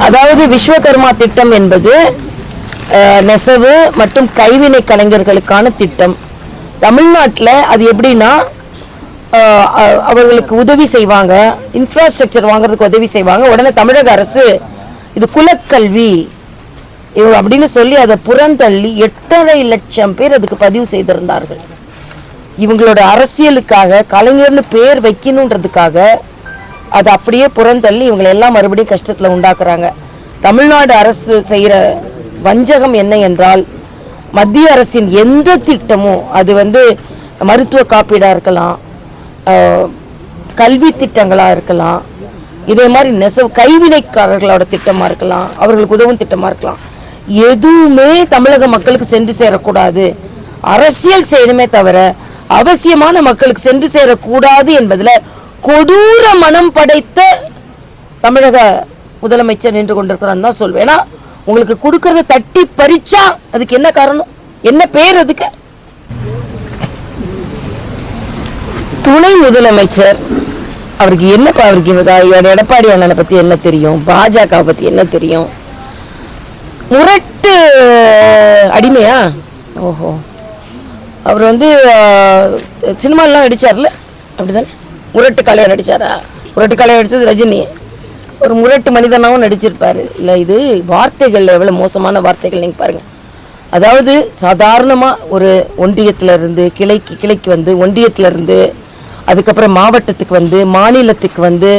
அதாவது விஸ்வகர்மா திட்டம் என்பது நெசவு மற்றும் கைவினை கலைஞர்களுக்கான திட்டம். தமிழ்நாட்டில் அது எப்படின்னா அவர்களுக்கு உதவி செய்வாங்க, இன்ஃப்ராஸ்ட்ரக்சர் வாங்குறதுக்கு உதவி செய்வாங்க. உடனே தமிழக அரசு இது குலக்கல்வி அப்படின்னு சொல்லி அதை புறந்தள்ளி 8.5 லட்சம் பேர் அதுக்கு பதிவு செய்திருந்தார்கள். இவங்களோட அரசியலுக்காக கலைஞர்னு பேர் வைக்கணுன்றதுக்காக அதை அப்படியே புறந்தள்ளி இவங்களை எல்லாம் மறுபடியும் கஷ்டத்தில் உண்டாக்குறாங்க. தமிழ்நாடு அரசு செய்கிற வஞ்சகம் என்ன என்றால், மத்திய அரசின் எந்த திட்டமும் அது மருத்துவ காப்பீடாக இருக்கலாம், கல்வி திட்டங்களாக இருக்கலாம், இதே மாதிரி நெசவு கைவினைக்காரர்களோட திட்டமாக இருக்கலாம், அவர்களுக்கு உதவும் திட்டமாக இருக்கலாம், எதுவுமே தமிழக மக்களுக்கு சென்று சேரக்கூடாது. அரசியல் செய்யணுமே தவிர அவசியமான மக்களுக்கு சென்று சேரக்கூடாது என்பதில் கொடூர மனம் படைத்த தமிழக முதலமைச்சர் நின்று கொண்டிருக்கிறான்னு தான் சொல்வேன். ஏன்னா உங்களுக்கு கொடுக்கறத தட்டி பறிச்சா அதுக்கு என்ன காரணம், என்ன பேர் அதுக்கு? துணை முதலமைச்சர் அவருக்கு என்னப்பா, அவருக்கு எடப்பாடி அண்ணனை பத்தி என்ன தெரியும், பாஜக பத்தி என்ன தெரியும்? முரட்டு அடிமையா? ஓஹோ, அவர் சினிமாலாம் நடிச்சார்ல, அப்படிதானே? முரட்டு கலையை நடிச்சாரா? முரட்டு கலையை நடிச்சது ரஜினி. ஒரு முரட்டு மனிதனாகவும் நடிச்சிருப்பாரு. இல்லை, இது வார்த்தைகள் எவ்வளோ மோசமான வார்த்தைகள் நீங்கள் பாருங்கள். அதாவது சாதாரணமாக ஒரு ஒன்றியத்திலிருந்து கிளைக்கு ஒன்றியத்திலிருந்து அதுக்கப்புறம் மாவட்டத்துக்கு மாநிலத்துக்கு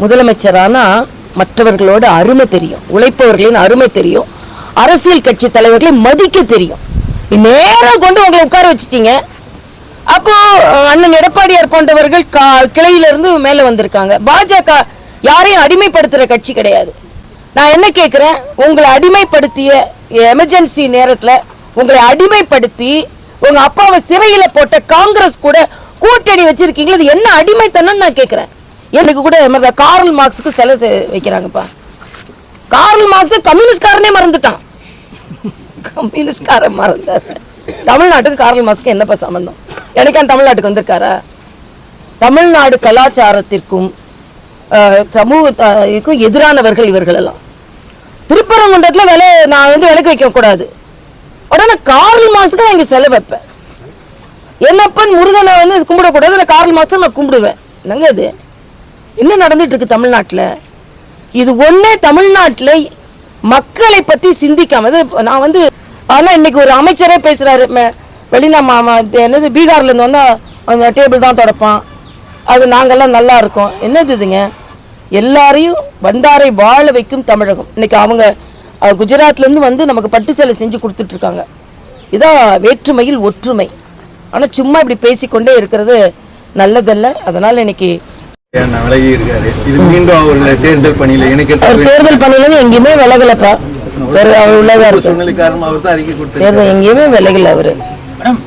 முதலமைச்சரானா மற்றவர்களோட அருமை தெரியும், உழைப்பவர்களின் அருமை தெரியும், அரசியல் கட்சி தலைவர்களை மதிக்க தெரியும். நேரம் கொண்டு உங்களை உட்கார வச்சுட்டீங்க. அப்போ அண்ணன் எடப்பாடியார் போன்றவர்கள் கிளையிலிருந்து மேலே வந்திருக்காங்க. பாஜக யாரையும் அடிமைப்படுத்துற கட்சி கிடையாது. நான் என்ன கேட்கிறேன், உங்களை அடிமைப்படுத்திய எமர்ஜென்சி நேரத்தில் உங்களை அடிமைப்படுத்தி உங்க அப்பாவை சிறையில போட்ட காங்கிரஸ் கூட கூட்டணி வச்சிருக்கீங்களா? அது என்ன அடிமைத்தனம் நான் கேட்கிறேன். எனக்கு கூட கார்ல் மார்க்ஸுக்கு சிலை வைக்கிறாங்கப்பா. கார்ல் மார்க்ஸ் கம்யூனிஸ்ட்காரனே மறந்துட்டான். கம்யூனிஸ்ட்காரன் மறந்தார். தமிழ்நாட்டுக்கு கார்ல் மார்க்ஸ்க்கு என்னப்பா சம்பந்தம்? எனக்கான தமிழ்நாட்டுக்கு வந்திருக்காரா? தமிழ்நாடு கலாச்சாரத்திற்கும் சமூகத்துக்கும் எதிரானவர்கள் இவர்கள் எல்லாம். திருப்பரங்குன்றத்துல நான் விலைக்கு வைக்க கூடாது, உடனே கார்ல் மார்க்ஸ்க்கு நான் இங்க செலவு வைப்பேன். என்னப்பன் முருகனை கும்பிடக்கூடாது, நான் கார்ல் மார்க்ஸை நான் கும்பிடுவேன். என்னங்க இது என்ன நடந்துட்டு இருக்கு தமிழ்நாட்டில்? இது ஒன்னே தமிழ்நாட்டில் மக்களை பத்தி சிந்திக்காம நான் ஆனா இன்னைக்கு ஒரு அமைச்சரே பேசுறாரு, என்னது பீகார்ல இருந்து வந்தா அந்த டேபிள் தான் தொடப்பான், அது நாங்கெல்லாம் நல்லா இருக்கோம். என்னது இதுங்க? எல்லாரையும் வந்தாரை வாழ வைக்கும் தமிழகம். இன்னைக்கு அவங்க குஜராத்ல இருந்து நமக்கு பட்டு சேலை செஞ்சு கொடுத்துட்டு இருக்காங்க. இதான் வேற்றுமையில் ஒற்றுமை. ஆனா சும்மா இப்படி பேசிக்கொண்டே இருக்கிறது நல்லதல்ல. அதனால இன்னைக்கு தேர்தல் பணியில எங்கேயுமே விலகலப்பா, எங்கேயுமே விலகல அவரு.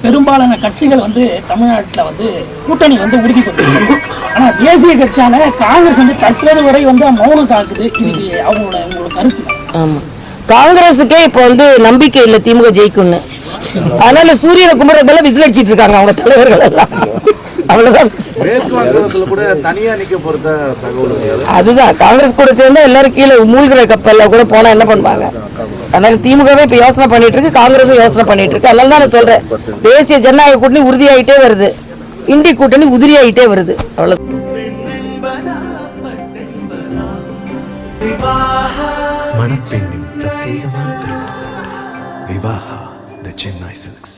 பெரும்பாலான கட்சிகள் தமிழ்நாட்டில் கூட்டணி உறுதி பண்ணுறாங்க. ஆனால் தேசிய கட்சியான காங்கிரஸ் தற்போது வரை மௌனம் காக்குது. இதுக்கு உங்களோட கருத்து? ஆமா, காங்கிரஸுக்கே இப்போ நம்பிக்கை இல்லை திமுக ஜெயிக்கும்னு. அதனால சூரியனை கும்பிட்றதுல விசில் அடிச்சிட்டு இருக்காங்க அவங்க தலைவர்கள் எல்லாம். அவ்வளவுதான். அதுதான் காங்கிரஸ் கூட சேர்ந்தா எல்லாரும் கீழே மூழ்கிற கப்பல்ல கூட போனா என்ன பண்ணுவாங்க? அதனால திமுகவே இப்ப யோசனை பண்ணிட்டு இருக்கு, காங்கிரஸும் யோசனை பண்ணிட்டு இருக்கு. அதனால தான் நான் சொல்றேன், தேசிய ஜனநாயக கூட்டணி உறுதியாயிட்டே வருது, இந்திய கூட்டணி உதிரியாயிட்டே வருது. அவ்வளவு. மணப்பெண்ணின் பிரத்யேகமான திருமணம் விவாஹா தி சென்னை சில்க்ஸ்.